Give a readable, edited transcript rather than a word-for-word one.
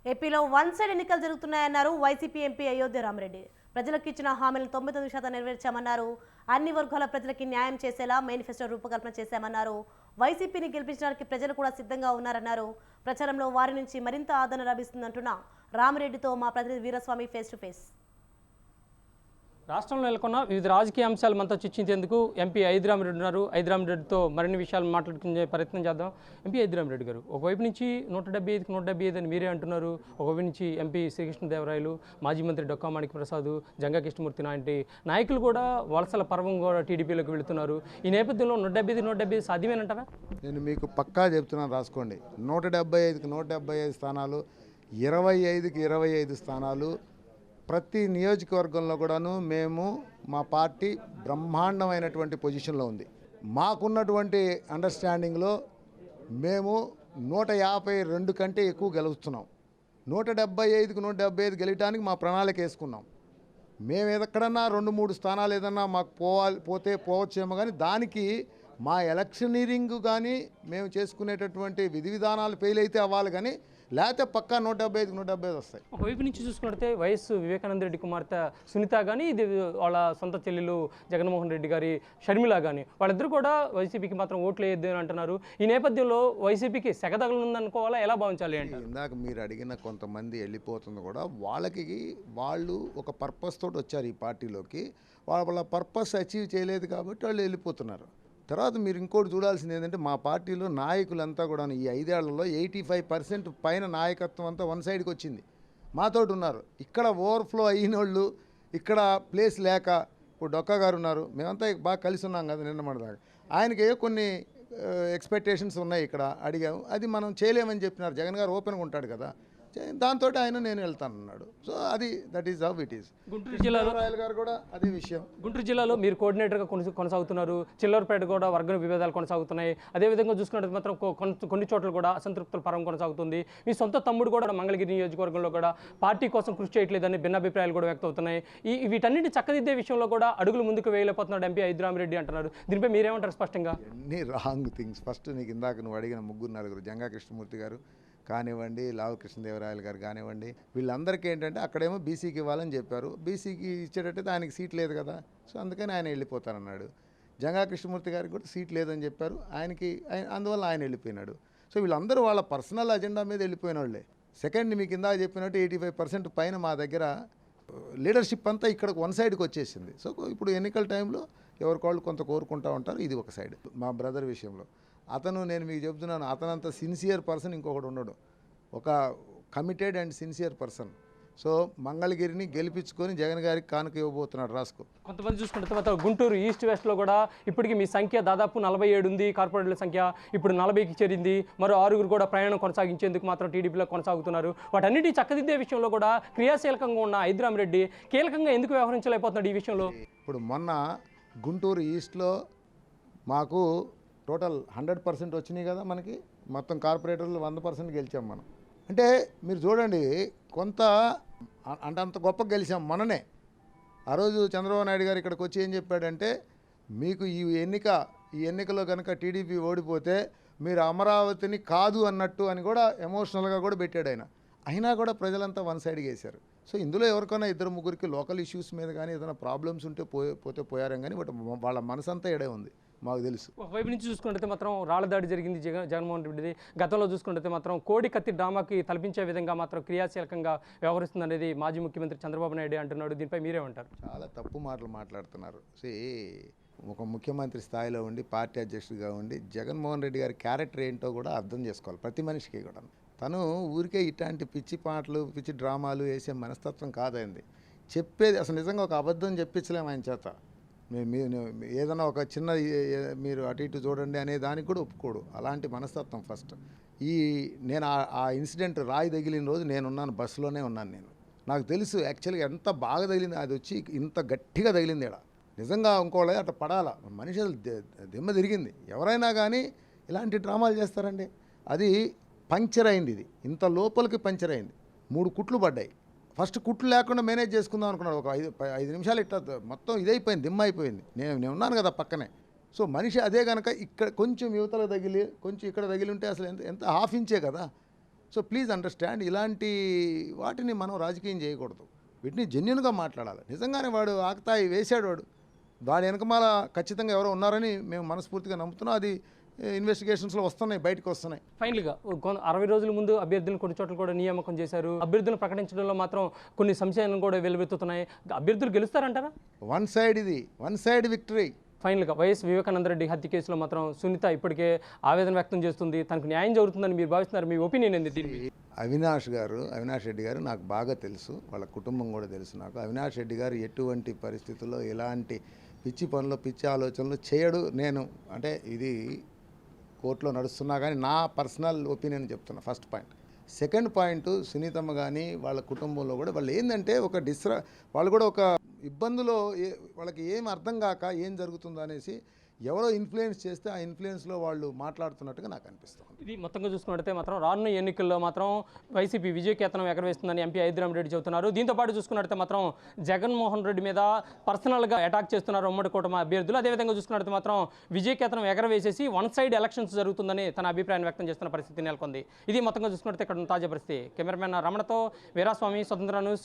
ఏపీలో one side ఎన్నికలు జరుగుతున్నాయన్నారు YCP MP Ayodhya Rama Reddy. ప్రజలకు ఇచ్చిన హామీలను 99% నెరవేర్చామన్నారు. అన్ని వర్గాల ప్రజలకి న్యాయం చేసేలా మేనిఫెస్టో రూపకల్పన చేశామన్నారు. వైసీపీని గెలిపించడానికి ప్రజలు కూడా సిద్ధంగా ఉన్నారన్నారు. ప్రచారంలో వారి నుంచి మరింత ఆదరణ లభిస్తుందంటున్న రామరెడ్డితో మా ప్రతినిధి వీరస్వామి ఫేస్ టు ఫేస్. రాష్ట్రంలో నెలకొన్న వివిధ రాజకీయ అంశాలు మనతో చర్చించేందుకు ఎంపీ ఐద్రామిరెడ్డి ఉన్నారు. ఐద్రామిరెడ్డితో మరిన్ని విషయాలు మాట్లాడుకునే ప్రయత్నం చేద్దాం. ఎంపీ ఐద్రామిరెడ్డి గారు, ఒకవైపు నుంచి 175కి 175 అని మీరే అంటున్నారు. ఒకవైపు నుంచి ఎంపీ శ్రీకృష్ణదేవరాయలు, మాజీ మంత్రి డొక్కా మాణిక్య ప్రసాద్, జంగా కృష్ణమూర్తి లాంటి నాయకులు కూడా వలసల పర్వం కూడా టీడీపీలోకి వెళుతున్నారు. ఈ నేపథ్యంలో 175 సాధ్యమేనంటారా? నేను మీకు పక్కా చెప్తున్నాను, రాసుకోండి. 175కి 175 స్థానాలు, 25కి 25 స్థానాలు. ప్రతి నియోజకవర్గంలో కూడాను మేము మా పార్టీ బ్రహ్మాండమైనటువంటి పొజిషన్లో ఉంది. మాకున్నటువంటి అండర్స్టాండింగ్లో మేము 152 కంటే ఎక్కువ గెలుస్తున్నాం. 175కి 175 గెలవడానికి మా ప్రణాళిక వేసుకున్నాం. మేము ఎక్కడన్నా 2-3 స్థానాలు ఏదన్నా మాకు పోవచ్చేమో, కానీ దానికి మా ఎలక్షనీరింగ్ కానీ మేము చేసుకునేటటువంటి విధి విధానాలు ఫెయిల్ అయితే అవ్వాలి, కానీ లేకపోతే పక్కా 175కి 175 వస్తాయి. ఒకవైపు నుంచి చూసుకుంటే వైఎస్ వివేకానంద రెడ్డి కుమార్తె సునీత కానీ, ఇది వాళ్ళ సొంత చెల్లెలు జగన్మోహన్ రెడ్డి గారి షర్మిల కానీ, వాళ్ళిద్దరూ కూడా వైసీపీకి మాత్రం ఓట్లు వేయద్దు అని అంటున్నారు. ఈ నేపథ్యంలో వైసీపీకి సెగదగలుందనుకోవాలా, ఎలా భావించాలి అంటే? ఇందాక మీరు అడిగిన కొంతమంది వెళ్ళిపోతుంది కూడా వాళ్ళు ఒక పర్పస్ తోటి వచ్చారు ఈ పార్టీలోకి. వాళ్ళ పర్పస్ అచీవ్ చేయలేదు కాబట్టి వాళ్ళు వెళ్ళిపోతున్నారు. తర్వాత మీరు ఇంకోటి చూడాల్సింది ఏంటంటే, మా పార్టీలో నాయకులంతా కూడా ఈ 5 ఏళ్లలో 85% పైన నాయకత్వం అంతా వన్ సైడ్కి వచ్చింది. మాతోటి ఉన్నారు. ఇక్కడ ఓవర్ఫ్లో అయిన వాళ్ళు, ఇక్కడ ప్లేస్ లేక, ఇప్పుడు డొక్కా గారు ఉన్నారు, మేమంతా బాగా కలిసి ఉన్నాం కదా నిన్న మొన్నదాకా. ఆయనకి కొన్ని ఎక్స్పెక్టేషన్స్ ఉన్నాయి, ఇక్కడ అడిగాము, అది మనం చేయలేమని చెప్పినారు. జగన్ గారు ఓపెన్గా ఉంటాడు కదా, దాంతో ఆయన నేను వెళ్తానన్నాడు. So that is how it is. Guntur జిల్లాలో రాయల్ గారు కూడా అదే విషయం. గుంటూరు జిల్లాలో మీరు కోఆర్డినేటర్గా కొనసాగుతున్నారు. చిల్లరపేట కూడా వర్గ విభేదాలు కొనసాగుతున్నాయి. అదేవిధంగా చూసుకున్నట్టు మాత్రం కొన్ని చోట్ల కూడా అసంతృప్తుల పరం కొనసాగుతుంది. మీ సొంత తమ్ముడు కూడా మంగళగిరి నియోజకవర్గంలో కూడా పార్టీ కోసం కృషి చేయట్లేదని భిన్నాభిప్రాయాలు కూడా వ్యక్తం అవుతున్నాయి. వీటన్నిటి చక్కదిద్దే విషయంలో కూడా అడుగులు ముందుకు వేయలేకపోతున్నాడు ఎంపీ ఐద్రామిరెడ్డి అంటున్నారు. దీనిపై మీరేమంటారు స్పష్టంగా? ఎన్ని రాంగ్ థింగ్స్. ఫస్ట్ నీకు ఇందాక నువ్వు అడిగిన 3-4 జంగా కృష్ణమూర్తి గారు కానివ్వండి, లావు కృష్ణదేవరాయలు గారు కానివ్వండి, వీళ్ళందరికీ ఏంటంటే అక్కడేమో బీసీకి ఇవ్వాలని చెప్పారు. బీసీకి ఇచ్చేటట్టయితే ఆయనకి సీట్ లేదు కదా, సో అందుకని ఆయన వెళ్ళిపోతానన్నాడు. జంగా కృష్ణమూర్తి గారికి కూడా సీట్ లేదని చెప్పారు, అందువల్ల ఆయన వెళ్ళిపోయినాడు. సో వీళ్ళందరూ వాళ్ళ పర్సనల్ అజెండా మీద వెళ్ళిపోయిన వాళ్ళే. సెకండ్, మీకు ఇందాక చెప్పినట్టు 85% పైన మా దగ్గర లీడర్షిప్ అంతా ఇక్కడ వన్ సైడ్కి వచ్చేసింది. సో ఇప్పుడు ఎన్నికల టైంలో ఎవరికోళ్ళు కొంత కోరుకుంటూ ఉంటారు. ఇది ఒక సైడ్. మా బ్రదర్ విషయంలో నేను మీకు చెప్తున్నాను, అతనంత సిన్సియర్ పర్సన్ ఇంకొకటి ఉండడు. ఒక కమిటెడ్ అండ్ సిన్సియర్ పర్సన్. సో మంగళగిరిని గెలిపించుకొని జగన్ గారికి కానుక ఇవ్వబోతున్నాడు, రాసుకో. కొంతమంది చూసుకుంటే తర్వాత గుంటూరు ఈస్ట్ వెస్ట్లో కూడా ఇప్పటికీ మీ సంఖ్య దాదాపు 47 ఉంది. కార్పొరేటర్ల సంఖ్య ఇప్పుడు 40కి చేరింది. మరో 6 కూడా ప్రయాణం కొనసాగించేందుకు మాత్రం టీడీపీలో కొనసాగుతున్నారు. వాటన్నిటి చక్కదిద్దే విషయంలో కూడా క్రియాశీలకంగా ఉన్న ఐద్రామిరెడ్డి కీలకంగా ఎందుకు వ్యవహరించలేకపోతున్నాడు ఈ విషయంలో? ఇప్పుడు మొన్న గుంటూరు ఈస్ట్లో మాకు టోటల్ 100% వచ్చినాయి కదా, మనకి మొత్తం కార్పొరేటర్లు 100% గెలిచాం మనం. అంటే మీరు చూడండి, అంత గొప్ప గెలిచాం మననే. ఆ రోజు చంద్రబాబు నాయుడు గారు ఇక్కడికి వచ్చి ఏం చెప్పాడంటే, మీకు ఈ ఎన్నికలో కనుక టీడీపీ ఓడిపోతే మీరు అమరావతిని కాదు అన్నట్టు అని కూడా ఎమోషనల్గా కూడా పెట్టాడు ఆయన. అయినా కూడా ప్రజలంతా వన్ సైడ్గా వేశారు. సో ఇందులో ఎవరికైనా 2-3కి లోకల్ ఇష్యూస్ మీద కానీ ఏదైనా ప్రాబ్లమ్స్ ఉంటే పోయారం, కానీ బట్ వాళ్ళ మనసంతా ఎడే ఉంది, మాకు తెలుసు. ఒకవైపు నుంచి చూసుకుంటే మాత్రం రాళ్ల దాడి జరిగింది జగన్మోహన్ రెడ్డిది. గతంలో చూసుకుంటే మాత్రం కోడి కత్తి డ్రామాకి తలపించే విధంగా మాత్రం క్రియాశీలకంగా వ్యవహరిస్తుంది అనేది మాజీ ముఖ్యమంత్రి చంద్రబాబు నాయుడు అంటున్నాడు. దీనిపై మీరేమంటారు? చాలా తప్పు మాటలు మాట్లాడుతున్నారు. ఒక ముఖ్యమంత్రి స్థాయిలో ఉండి, పార్టీ అధ్యక్షుడిగా ఉండి, జగన్మోహన్ రెడ్డి గారి క్యారెక్టర్ ఏంటో కూడా అర్థం చేసుకోవాలి ప్రతి మనిషికి కూడా. తను ఊరికే ఇట్లాంటి పిచ్చి పాటలు, పిచ్చి డ్రామాలు వేసే మనస్తత్వం కాదైంది. చెప్పేది అసలు నిజంగా ఒక అబద్ధం చెప్పించలేము ఆయన చేత. ఏదైనా ఒక చిన్న మీరు అటు ఇటు చూడండి అనే దానికి కూడా ఒప్పుకోడు. అలాంటి మనస్తత్వం ఫస్ట్. నేను ఆ ఇన్సిడెంట్ రాయి తగిలిన రోజు నేనున్నాను, బస్సులోనే ఉన్నాను నేను. నాకు తెలుసు యాక్చువల్గా ఎంత బాగా తగిలింది, అది వచ్చి ఇంత గట్టిగా తగిలింది. నిజంగా ఇంకోళ్ళే అట్లా పడాలా, మనిషి దిమ్మ తిరిగింది. ఎవరైనా కానీ ఇలాంటి డ్రామాలు చేస్తారండి. అది పంక్చర్ అయింది, ఇది ఇంత లోపలికి పంక్చర్ అయింది. 3 కుట్లు పడ్డాయి. ఫస్ట్ కుట్లు లేకుండా మేనేజ్ చేసుకుందాం అనుకున్నాడు. ఒక 5 నిమిషాలు ఇట్లా మొత్తం ఇదైపోయింది, దిమ్మ అయిపోయింది. నేను ఉన్నాను కదా పక్కనే. సో మనిషి అదే కనుక ఇక్కడ కొంచెం యువతలో తగిలి, కొంచెం ఇక్కడ తగిలి ఉంటే అసలు ఎంత హాఫ్ ఇంచే కదా. సో ప్లీజ్ అండర్స్టాండ్, ఇలాంటి వాటిని మనం రాజకీయం చేయకూడదు. వీటిని జెన్యున్గా మాట్లాడాలి. నిజంగానే వాడు ఆకతాయి వేశాడు, వాడి వెనకమాల ఖచ్చితంగా ఎవరో ఉన్నారని మేము మనస్ఫూర్తిగా నమ్ముతున్నాం. అది ఇన్వెస్టిగేషన్స్లో వస్తున్నాయి, బయటకు వస్తున్నాయి. ఫైనల్గా 60 రోజుల ముందు అభ్యర్థులను కొన్ని చోట్ల కూడా నియామకం చేశారు. అభ్యర్థులను ప్రకటించడంలో మాత్రం కొన్ని సంశయాలను కూడా వెలువెత్తుతున్నాయి. అభ్యర్థులు గెలుస్తారంటారా? One side victory. ఫైనల్గా వైఎస్ వివేకానంద రెడ్డి హత్య కేసులో మాత్రం సునీత ఇప్పటికే ఆవేదన వ్యక్తం చేస్తుంది. తనకు న్యాయం జరుగుతుందని మీరు భావిస్తున్నారు. మీ ఒపీనియన్ ఏంది దీని మీద? అవినాష్ రెడ్డి గారు నాకు బాగా తెలుసు, వాళ్ళ కుటుంబం కూడా తెలుసు నాకు. అవినాష్ రెడ్డి గారు ఎటువంటి పరిస్థితుల్లో ఎలాంటి పిచ్చి పనులు, పిచ్చి ఆలోచనలు చేయడు. నేను అంటే ఇది కోర్టులో నడుస్తున్నా కానీ నా పర్సనల్ ఒపీనియన్ చెప్తున్నా, ఫస్ట్ పాయింట్. సెకండ్ పాయింట్, సునీతమ్మ కానీ వాళ్ళ కుటుంబంలో కూడా వాళ్ళు ఏంటంటే వాళ్ళు కూడా ఒక ఇబ్బందులో వాళ్ళకి ఏం అర్థం కాక ఏం జరుగుతుందో అనేసి ఎవరో ఇన్ఫ్లుయెన్స్ చేస్తే ఆ ఇన్ఫ్లుయెన్స్లో వాళ్ళు మాట్లాడుతున్నట్టుగా నాకు అనిపిస్తుంది. ఇది మొత్తంగా చూసుకున్నట్లయితే మాత్రం రానున్న ఎన్నికల్లో మాత్రం వైసీపీ విజయకేతనం ఎగరవేస్తుందని ఎంపీ ఐద్రామిరెడ్డి చెబుతున్నారు. దీంతో పాటు చూసుకున్నట్లయితే మాత్రం జగన్మోహన్ రెడ్డి మీద పర్సనల్గా అటాక్ చేస్తున్నారు ఉమ్మడి కూటమి అభ్యర్థులు. అదేవిధంగా చూసుకున్నట్లయితే మాత్రం విజయకేతనం ఎగరవేసేసి వన్ సైడ్ ఎలక్షన్స్ జరుగుతుందని తన అభిప్రాయం వ్యక్తం చేస్తున్న పరిస్థితి నెలకొంది. ఇది మొత్తంగా చూసుకున్నట్లయితే ఇక్కడ తాజా పరిస్థితి. కెమెరామెన్ రమణతో వీరాస్వామి, స్వతంత్ర న్యూస్.